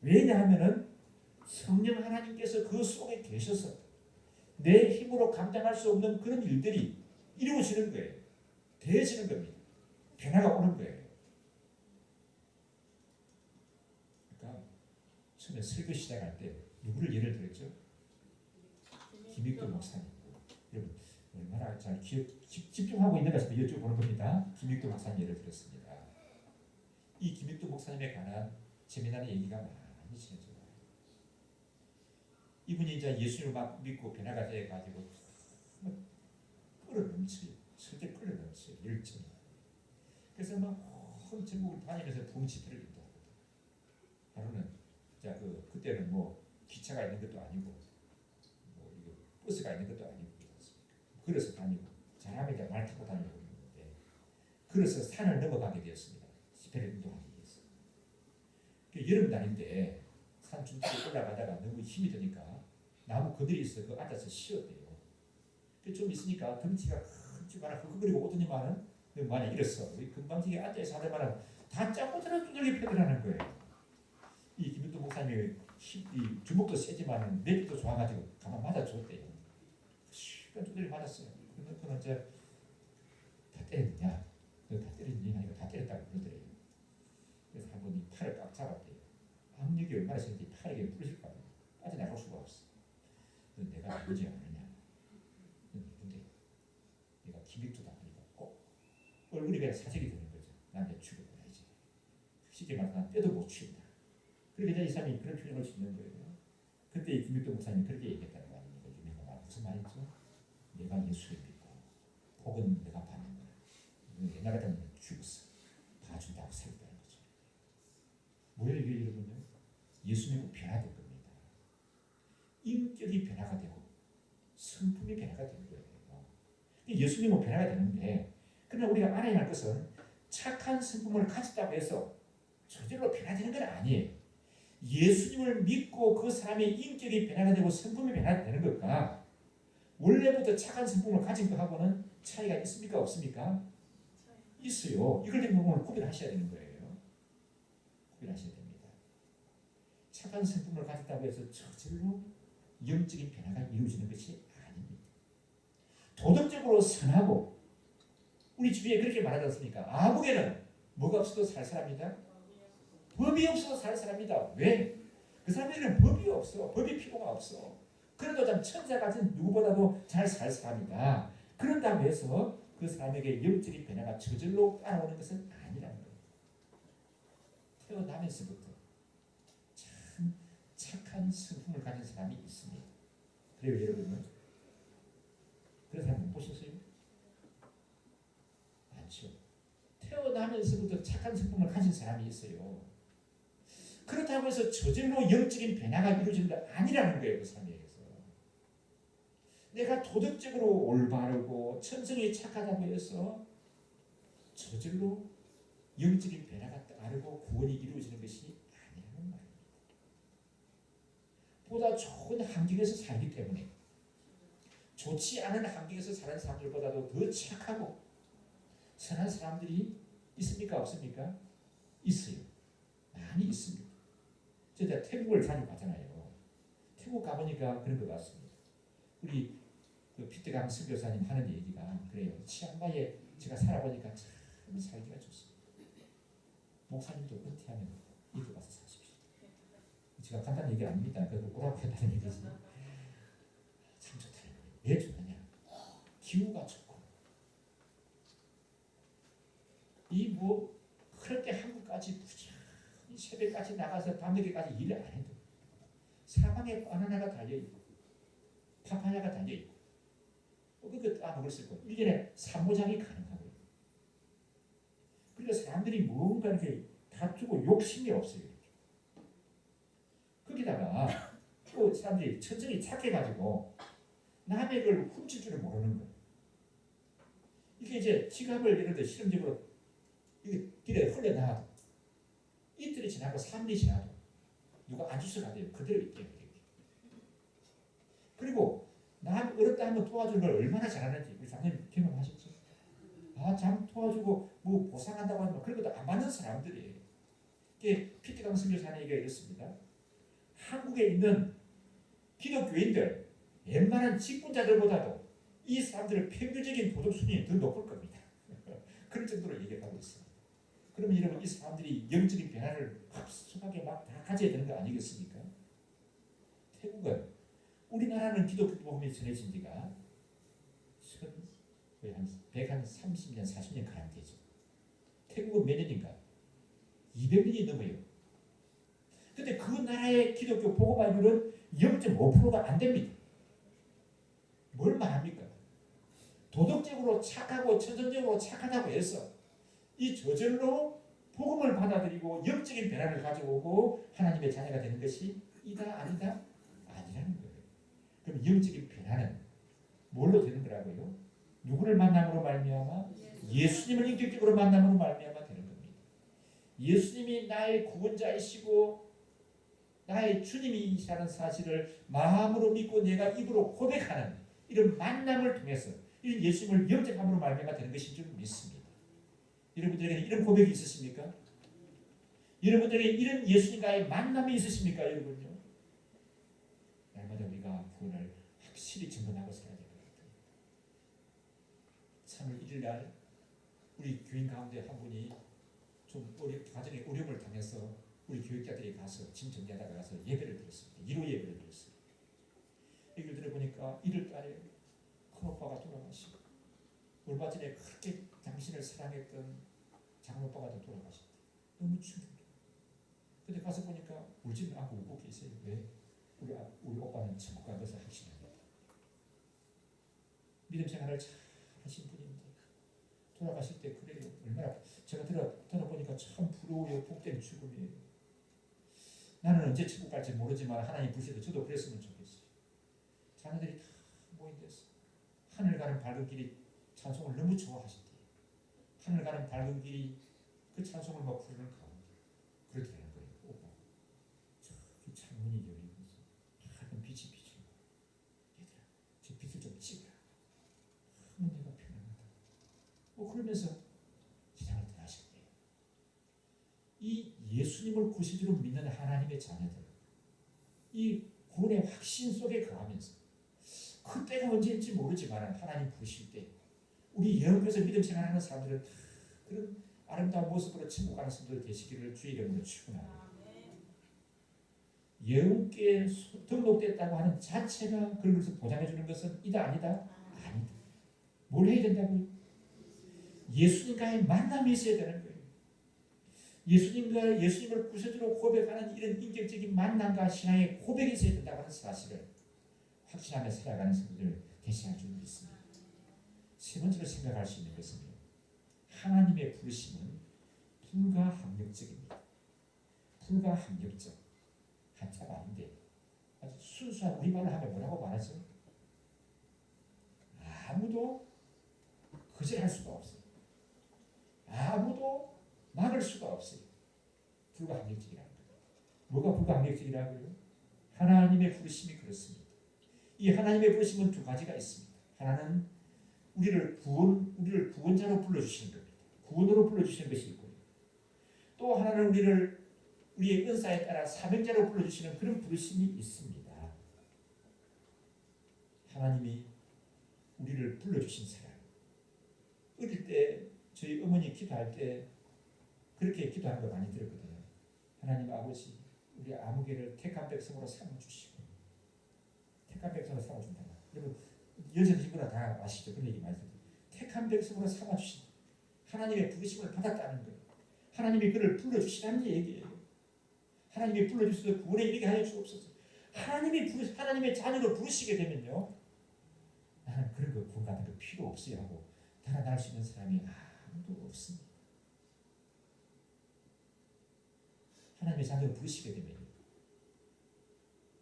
왜냐하면 성령 하나님께서 그 속에 계셔서 내 힘으로 감당할 수 없는 그런 일들이 이루어지는 거예요. 되어지는 겁니다. 변화가 오는 거예요. 그러니까 처음에 설교 시작할 때 누구를 예를 들었죠? 김익도 목사님. 여러분 얼마나 잘 집중하고 있는가 싶어 여쭤보는 겁니다. 김익도 목사님 예를 들었습니다. 이 김익도 목사님에 관한 재미나는 얘기가 많이 전해져요. 이분이 이제 예수를 막 믿고 변화가 돼가지고 끌어넘쳐요. 절대 끌어넘쳐요. 열정이. 그래서 막 전국을 다니면서 붕치들을 인도하거든요. 하루는 자 그때는 뭐 기차가 있는 것도 아니고 뭐 이거 버스가 있는 것도 아니고 그래서 다니고 잘하면 말 타고 다니고 있는데 그래서 산을 넘어가게 되었습니다. 대를 인도하기 위해서. 여름 날인데 산 중턱에 올라가다가 너무 힘이 드니까 나무 그늘이 있어 그 앉아서 쉬었대요. 좀 있으니까 덩치가 큰지만 흑흑거리고 오더니만은 너무 많이 잃었어. 우리 금방지게 앉아서 하더만은 다 짜고 들어 두들겨 패더라는 거예요. 이 김윤도 목사님이 이 주먹도 세지만은 내기도 좋아가지고 가만 맞아줬대요. 시간 두들겨 맞았어요. 그는 이제 다 때렸냐? 너 다 때렸니? 하니까 다 때렸다고 그러더래요. 그래서 한 번이 팔을 꽉 잡았대요. 압력이 얼마나 세는지 팔에게 부러질까 봐 빠져나갈 수가 없어. 내가 뭔지 아느냐? 근데 내가 김익두다 하니까 얼굴이 그냥 사색이 되는 거죠. 난 내 죽어봐야지. 쉽게 말해서 난 뼈도 못 치운다. 그러니까 이 사람이 그런 표현을 짓는 거예요. 그때 이 김익두 목사님이 그렇게 얘기했다는 거 아닙니까? 유명한 말 무슨 말이죠? 내가 예수를 믿고 복은 내가 받는 거야. 옛날 같으면 죽었어. 봐준다고 살았다는 거죠. 뭐예요 이게 여러분요? 예수 믿고 변화된 겁니다. 인격이 변화가 되고 성품이 변화가 되는 거예요. 예수 믿고 변화가 되는데 그러나 우리가 알아야 할 것은 착한 성품을 가졌다고 해서 저절로 변화되는 건 아니에요. 예수님을 믿고 그 사람의 인격이 변화가 되고 성품이 변화가 되는 것과 원래부터 착한 성품을 가진 것하고는 차이가 있습니까? 없습니까? 있어요. 이걸 오늘 구별하셔야 되는 거예요. 구별하셔야 됩니다. 착한 성품을 가졌다고 해서 저절로 영적인 변화가 이루어지는 것이 아닙니다. 도덕적으로 선하고 우리 주위에 그렇게 말하지 않습니까? 아무개는 뭐가 없어도 살 사람이다. 법이 없어도 살 사람이다. 왜? 그 사람들은 법이 없어. 법이 필요가 없어. 그래도 참 천사 같은 누구보다도 잘 살 사람이다. 그런다고 해서 그 사람에게 영적인 변화가 저절로 따라오는 것은 아니라는 거예요. 태어나면서부터 참 착한 성품을 가진 사람이 있습니다. 그래요 여러분은? 그런 사람 못 보셨어요? 많죠. 태어나면서부터 착한 성품을 가진 사람이 있어요. 그렇다고 해서 저절로 영적인 변화가 이루어지는 게 아니라는 거예요. 그 사람에게서. 내가 도덕적으로 올바르고 천성이 착하다고 해서 저절로 영적인 변화가 따르고 구원이 이루어지는 것이 아니라는 말입니다. 보다 좋은 환경에서 살기 때문에 좋지 않은 환경에서 사는 사람들보다도 더 착하고 선한 사람들이 있습니까? 없습니까? 있어요. 많이 있습니다. 제가 태국을 자주 가잖아요. 태국 가보니까 그런 것 같습니다. 우리 그 피트강 선교사님 하는 얘기가 그래요. 치앙마이에 제가 살아보니까 참 살기가 좋습니다. 목사님도 은퇴하면 이도 가서 사십시오. 제가 간단한 얘기 아닙니다. 그래도 오라고 한다는 얘기지. 참 좋다는 거예요. 왜 좋느냐? 기후가 좋고 이 뭐 그렇게 한국까지 부지런히 새벽까지 나가서 밤늦게까지 일을 안 해도 사방에 바나나가 달려있고 파파야가 달려있고 그거 따먹을 수 있고 1년에 3보장이 가능하고요. 그러니까 사람들이 뭔가 이렇게 다투고 욕심이 없어요. 거기다가 또 사람들이 천천히 착해가지고 남의 걸 훔칠 줄을 모르는 거예요. 이게 이제 지갑을 예를 들어 실험적으로 이게 길에 흘러나와도 이틀이 지나고 3일이 지나도 누가 안 주워 가대요. 그대로 있대요. 그리고 남 어렵다 하면 도와주는 걸 얼마나 잘하는지 우리 장님 경험하셨죠? 참 도와주고 뭐 보상한다고 하면 그런 것도 안 받는 사람들이에요. 이게 피트강 선교사님 얘기가 이렇습니다. 한국에 있는 기독교인들 웬만한 직분자들보다도 이 사람들의 평균적인 도덕 수준이 더 높을 겁니다. 그런 정도로 얘기하고 있습니다. 그러면 여러분 이 사람들이 영적인 변화를 흡수하게 막 다 가져야 되는 거 아니겠습니까? 태국은 우리나라는 기독교 복음이 전해진 지가 한 130년, 40년 가량 되죠. 태국은 몇 년인가? 200년이 넘어요. 근데 그 나라의 기독교 복음화율은 0.5%가 안 됩니다. 뭘 말합니까? 도덕적으로 착하고 천선적으로 착하다고 해서 이 저절로 복음을 받아들이고 영적인 변화를 가져오고 하나님의 자녀가 되는 것이 이다 아니다? 아니라는 거예요. 그럼 영적인 변화는 뭘로 되는 거라고요? 누구를 만남으로 말미암아? 예수님을 인격적으로 만남으로 말미암아 되는 겁니다. 예수님이 나의 구원자이시고 나의 주님이시라는 사실을 마음으로 믿고 내가 입으로 고백하는 이런 만남을 통해서 이 예수님을 영접함으로 말미암아 되는 것인 줄 믿습니다. 여러분들에게 이런 고백이 있으십니까? 여러분들에게 이런 예수님과의 만남이 있으십니까? 여러분요? 날마다 우리가 구원을 확실히 증거하고 살아야 될 것 같아요. 3월 1일 날 우리 교인 가운데 한 분이 좀 가정에 어려움을 당해서 우리 교육자들이 가서 짐 정리하다가 가서 예배를 드렸습니다. 1호 예배를 드렸어요. 얘기를 들어보니까 1월 달에 큰 오빠가 돌아가시고 얼마 전에 그렇게 당신을 사랑했던 장오빠가 더 돌아가셨대. 너무 충격이에요. 근데 가서 보니까 울지는 않고 울고 계세요. 왜? 우리 오빠는 천국 간 것을 확신합니다. 믿음 생활을 잘 하신 분인데 돌아가실 때 그래요. 얼마나 제가 들어보니까 참 부러워요. 복된 죽음이에요. 나는 언제 천국 갈지 모르지만 하나님 부르셔도 저도 그랬으면 좋겠어요. 자녀들이 다 모인 데서 하늘 가는 밝은 길이 찬송을 너무 좋아하셨대요. 하늘 가는 밝은 길이 그 찬송을 막 부르는 가운데 그렇게 되는 거예요. 오빠 저기 창문이 열리면서 밝은 빛이 비치는 거예요. 얘들아 저 빛을 좀 찍어라. 너무 내가 편안하다. 그러면서 세상을 떠나셨대요. 이 예수님을 구세주로 믿는 하나님의 자녀들 이 구원의 확신 속에 거하면서 그때가 언제인지 모르지만 하나님 부르실 때 우리 영역에서 믿음 생활하는 사람들은 그런 아름다운 모습으로 천국 가는 성도들 되시기를 주의 이름으로 축원합니다. 영계 등록됐다고 하는 자체가 그런 것을 보장해 주는 것은 이다 아니다? 아니다. 뭘 해야 된다고요? 예수님과의 만남이 있어야 되는 거예요. 예수님을 구세주로 고백하는 이런 인격적인 만남과 신앙의 고백이 있어야 된다고 하는 사실을 확신하며 살아가는 성도들 되시는 줄 믿습니다. 세 번째로 생각할 수 있는 것은 하나님의 부르심은 불가항력적입니다. 불가항력적. 한자가 아닌데 아주 순수한 우리말로 하면 뭐라고 말하죠? 아무도 거절할 수가 없어요. 아무도 막을 수가 없어요. 불가항력적이라는 거예요. 뭐가 불가항력적이라고요? 하나님의 부르심이 그렇습니다. 이 하나님의 부르심은 두 가지가 있습니다. 하나는 우리를 구원자로 불러주시는 겁니다. 구원으로 불러주시는 것이 있고요. 또 하나는 우리의 은사에 따라 사명자로 불러주시는 그런 부르심이 있습니다. 하나님이 우리를 불러주신 사람. 어릴 때 저희 어머니 기도할 때 그렇게 기도하는 거 많이 들었거든요. 하나님 아버지 우리 아무개를 택한 백성으로 삼아주시고 택한 백성으로 삼아준다. 여러분 여전히 이거나 다 아시죠? 그런 얘기 많이 듣죠. 택한 백성으로 삼아주신다. 하나님의 부르심을 받았다는 거예요. 하나님이 그를 불러주시라는 얘기예요. 하나님이 불러주셔서 구원에 이르게 하여 주옵소서. 하나님의 자녀로 부르시게 되면요. 나는 그런 거 구원 같은 거 필요 없어요 하고 달아날 수 있는 사람이 아무도 없습니다. 하나님의 자녀로 부르시게 되면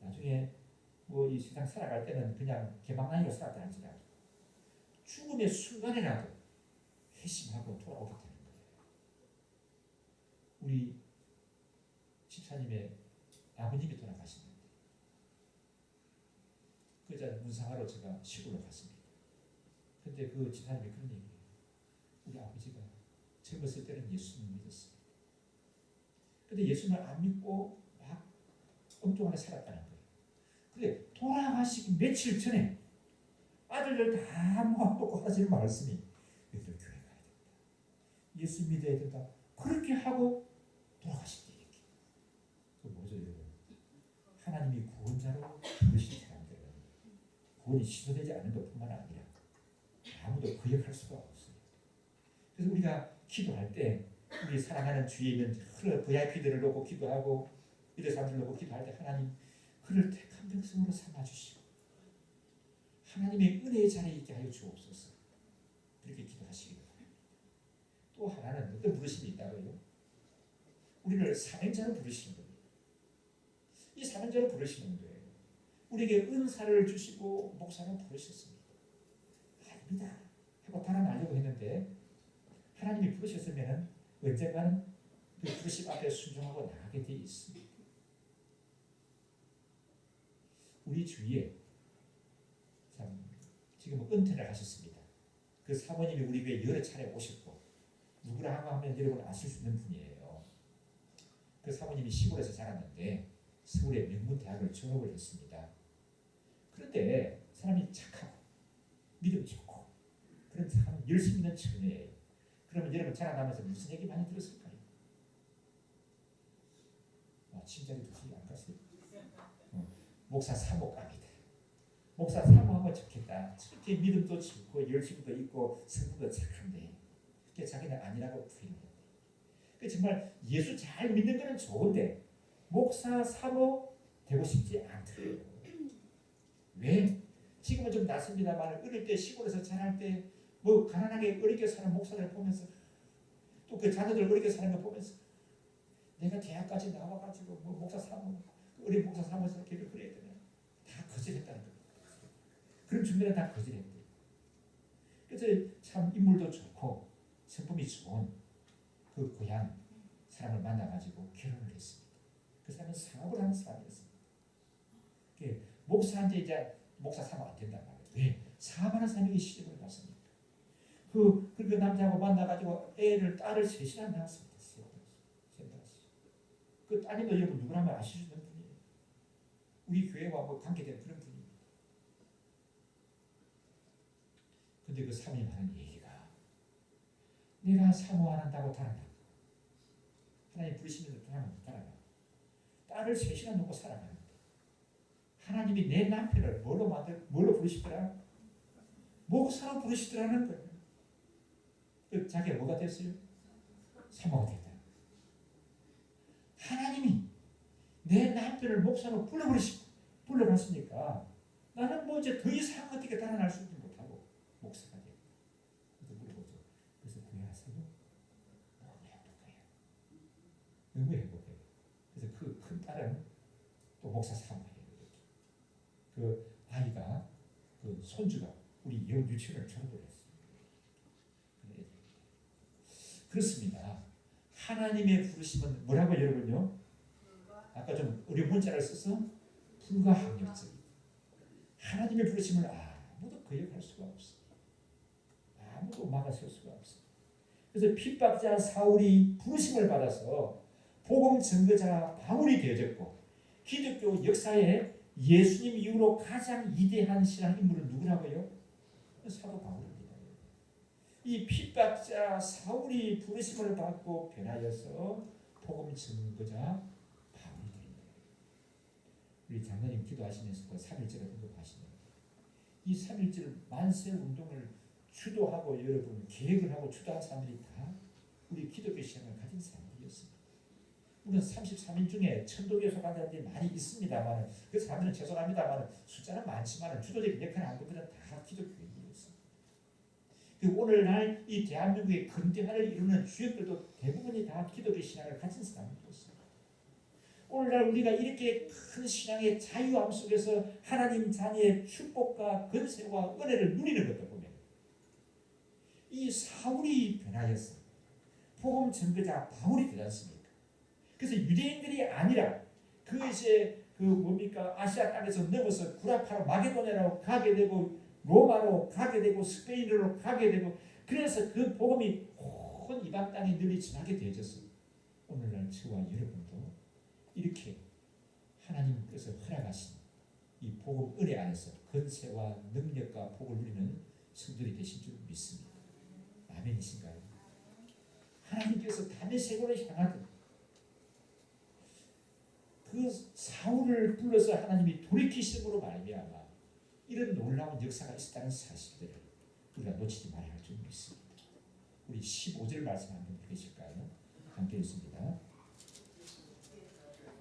나중에 이 세상 살아갈 때는 그냥 개방난이로 살았다 할지라도 죽음의 순간에라도 회심하고 돌아오게 되는 거예요. 우리 집사님의 아버님이 돌아가셨는데 그자 문상하러 제가 시골로 갔습니다. 근데 그 집사님이 그런 얘기예요. 우리 아버지가 젊었을 때는 예수님을 믿었습니다. 근데 예수님을 안 믿고 막 엉뚱하게 살았다는 거예요. 근데 돌아가시기 며칠 전에 아들들 다 모아놓고 하시는 말씀이 너희들 교회 가야 된다. 예수 믿어야 된다. 그렇게 하고 돌아가실 때 이렇게. 그 뭐죠 여러분? 하나님이 구원자로 부르신 사람들은 구원이 시도되지 않은 것뿐만 아니라 아무도 거역할 수가 없어요. 그래서 우리가 기도할 때 우리 사랑하는 주위에 있는 VIP들을 놓고 기도하고 이런 사람들을 놓고 기도할 때 하나님 그를 택한 백성으로 삼아주시고 하나님의 은혜의 자리에 있게 하여 주옵소서. 그렇게 기도하시기 바랍니다. 또 하나는 어떤 부르심이 있다고요? 우리를 사명자로 부르시는 겁니다. 이 사명자로 부르시는 거예요. 우리에게 은사를 주시고 목사로 부르셨습니다. 아닙니다 하고 달아나려고 했는데 하나님이 부르셨으면 언젠가는 그 부르심 앞에 순종하고 나가게 되어 있습니다. 우리 주위에 참 지금 은퇴를 하셨습니다. 그 사모님이 우리 교회 여러 차례 오셨고 누구라 하면 여러분 아실 수 있는 분이에요. 그 사모님이 시골에서 자랐는데 서울의 명문대학을 졸업을 했습니다. 그런데 사람이 착하고 믿음 좋고 그런 참 열심히 있는 처녀예요. 그러면 여러분 자라나면서 무슨 얘기 많이 들었을까요? 친자리 두지 안 갔어요? 목사 사모감이다. 목사 사모하면 좋겠다. 저렇게 믿음도 좋고 열심도 있고 성품도 착한데 그게 자기는 아니라고 부인했대. 그 정말 예수 잘 믿는 거는 좋은데 목사 사모 되고 싶지 않더래요. 왜? 지금은 좀 낫습니다만 어릴 때 시골에서 자랄 때 뭐 가난하게 어렵게 사는 목사를 보면서 또 그 자녀들 어렵게 사는 거 보면서 내가 대학까지 나와가지고 뭐 목사 사모 어린 목사 사모에서 길을 그려야 되나? 다 거절했다는 거예요. 그런 중간에 다 거절했대. 그래서 참 인물도 좋고 성품이 좋은 그 고향 사람을 만나가지고 결혼을 했습니다. 그 사람은 사업을 하는 사람이었습니다. 목사한테 이제 목사 사모 안 된단 말이에요. 왜? 사업하는 사람에게 시집을 갔습니다. 그 남자하고 만나가지고 딸을 셋이나 낳았습니다. 그 따님도 여러분 누구라면 아실 수 있는 분이에요. 우리 교회와 뭐 관계된 그런 분입니다. 근데 그 사모님 하는 얘기가 내가 사모 안 한다고 달아나. 하나님 부르시면서 달아나. 딸을 셋이나 놓고 살아가는데 하나님이 내 남편을 뭘로 부르시더라? 목사로 부르시더라는 거예요. 그 자기가 뭐가 됐어요? 사모가 됐다. 하나님이 내 남편을 목사로 불러봤으니까 나는 뭐 이제 더 이상 어떻게 달아날 수도 못하고 목사가 되고 그래서 물어보죠. 그래서 구애하세요. 너무 행복해요. 너무 행복해요. 그래서 그 큰 딸은 또 목사 사모예요. 그 아이가 그 손주가 우리 유치원을 졸업을 했어요. 그렇습니다. 하나님의 부르심은 뭐라고 여러분요? 아까 좀 어려운 문자를 써서 불가항력적이다. 하나님의 부르심을 아무도 거역할 수가 없어. 아무도 막아설 수가 없어. 그래서 핍박자 사울이 부르심을 받아서 복음 증거자 바울이 되어졌고 기독교 역사에 예수님 이후로 가장 위대한 신앙 인물은 누구라고요? 사도 바울입니다. 이 핍박자 사울이 부르심을 받고 변하여서 복음 증거자 바울이 됩니다. 우리 장로님 기도하시면서도 3.1절을 언급하시네요. 이 3.1절 만세 운동을 주도하고 여러분 계획을 하고 주도한 사람들이 다 우리 기독교 신앙을 가진 사람들이었습니다. 물론 33인 중에 천도교에 속한 사람들이 많이 있습니다만 그 사람들은 죄송합니다만 숫자는 많지만 주도적인 역할을 한 것들은 다 기독교인이었습니다. 오늘날 이 대한민국의 근대화를 이루는 주역들도 대부분이 다 기독교 신앙을 가진 사람들이었습니다. 오늘날 우리가 이렇게 큰 신앙의 자유함 속에서 하나님 자녀의 축복과 권세와 은혜를 누리는 것도 보면 이 사울이 변하였어. 복음 전도자 바울이 되지 않습니까? 그래서 유대인들이 아니라 아시아 땅에서 넘어서 구라파로 마게도냐로 가게 되고 로마로 가게 되고 스페인으로 가게 되고 그래서 그 복음이 온 이방 땅에 널리 전하게 되어졌습니다. 오늘날 저와 여러분도 이렇게 하나님께서 허락하신 이 복음 은혜 안에서 권세와 능력과 복을 누리는 성도들이 되신 줄 믿습니다. 아멘이신가요? 하나님께서 다메섹으로 향하던 그 사울을 불러서 하나님이 돌이키심으로 말미암아 이런 놀라운 역사가 있었다는 사실들을 우리가 놓치지 말아야 할 줄 믿습니다. 우리 15절 말씀 한번 읽으실까요? 함께 읽습니다.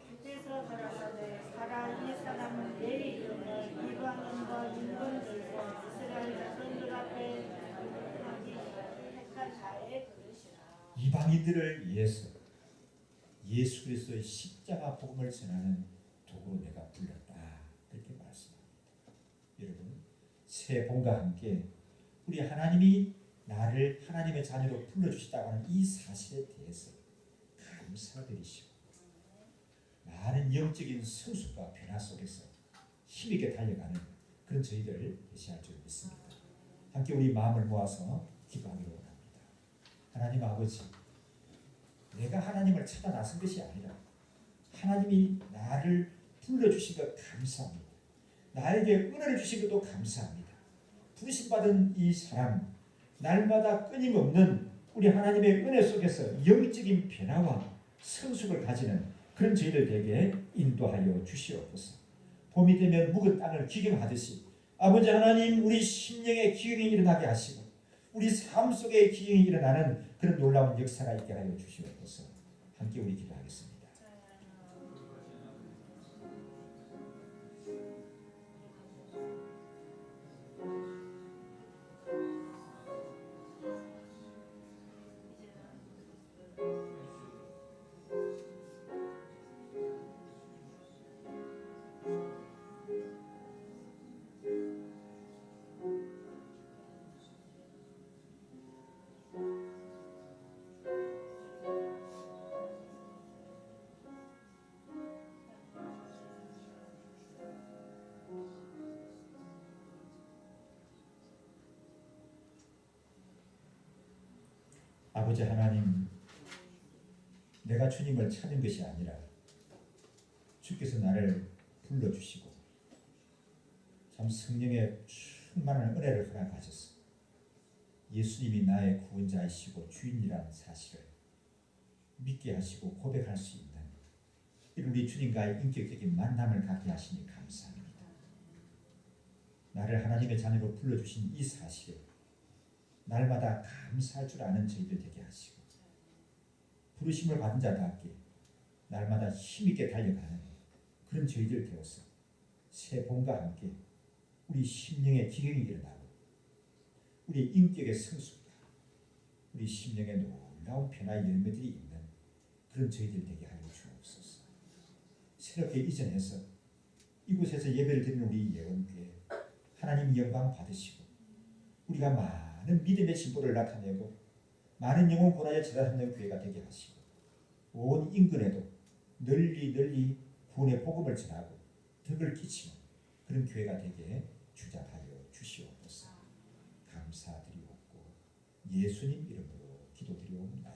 주께서 가라사대 가라 이 사람은 내 이름을 이방인과 인본들과 이스라엘 자손들 앞에 하기 택한 자의 그릇이라. 이방인들을 위해서 예수 그리스도의 십자가 복음을 전하는 도구로 내가 불렀다. 그렇게 말씀합니다. 여러분 새 봄과 함께 우리 하나님이 나를 하나님의 자녀로 불러주시다고 하는 이 사실에 대해서 감사드리시고 많은 영적인 성숙과 변화 속에서 힘있게 달려가는 그런 저희들 되시할 줄 믿습니다. 함께 우리 마음을 모아서 기도하기로 원합니다. 하나님 아버지, 내가 하나님을 찾아 나선 것이 아니라 하나님이 나를 불러주신 것 감사합니다. 나에게 은혜를 주신 것도 감사합니다. 부르심받은 이 사람, 날마다 끊임없는 우리 하나님의 은혜 속에서 영적인 변화와 성숙을 가지는 그런 저희들 되게 인도하여 주시옵소서. 봄이 되면 묵은 땅을 기경하듯이 아버지 하나님, 우리 심령의 기경이 일어나게 하시고 우리 삶 속에 기경이 일어나는 그런 놀라운 역사가 있게 하여 주시옵소서. 함께 우리 기도하겠습니다. 아버지 하나님, 내가 주님을 찾는 것이 아니라 주께서 나를 불러주시고 참 성령의 충만한 은혜를 허락하셔서 예수님이 나의 구원자이시고 주인이라는 사실을 믿게 하시고 고백할 수 있는 이런 우리 주님과의 인격적인 만남을 갖게 하시니 감사합니다. 나를 하나님의 자녀로 불러주신 이 사실에 날마다 감사할 줄 아는 저희들 되게 하시고 부르심을 받은 자답게 날마다 힘있게 달려가는 그런 저희들 되어서 새 봄과 함께 우리 심령의 기경이 일어나고 우리 인격의 성숙과 우리 심령의 놀라운 변화의 열매들이 있는 그런 저희들 되게 하여 주옵소서. 새롭게 이전해서 이곳에서 예배를 드리는 우리 예원교회 하나님 영광 받으시고 우리가 많은 믿음의 진보를 나타내고 많은 영혼 권하여 제자삼는 교회가 되게 하시고 온 인근에도 널리 구원의 복음을 전하고 덕을 끼치는 그런 교회가 되게 주장하여 주시옵소서. 감사드리옵고 예수님 이름으로 기도드리옵나이다.